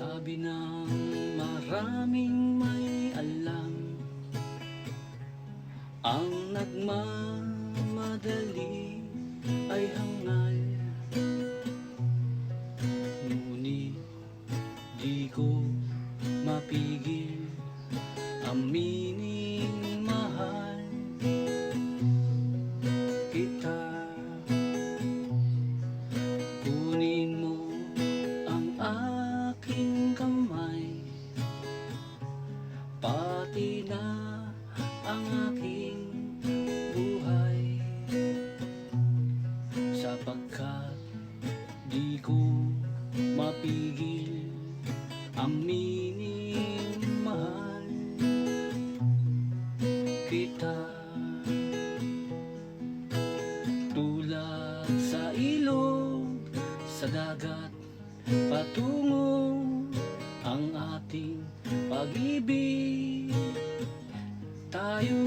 Sabi ng maraming may alam, ang nagmamadali ay hangal. Ngunit di ko mapigil aminin mahal kita. Kunin mo ang aking kamay, pati na ang aking buhay, sapagkat di ko mapigil aminin mahal kita. Tulad sa ilog, sa dagat patungo ang ating pag-ibig. Tayo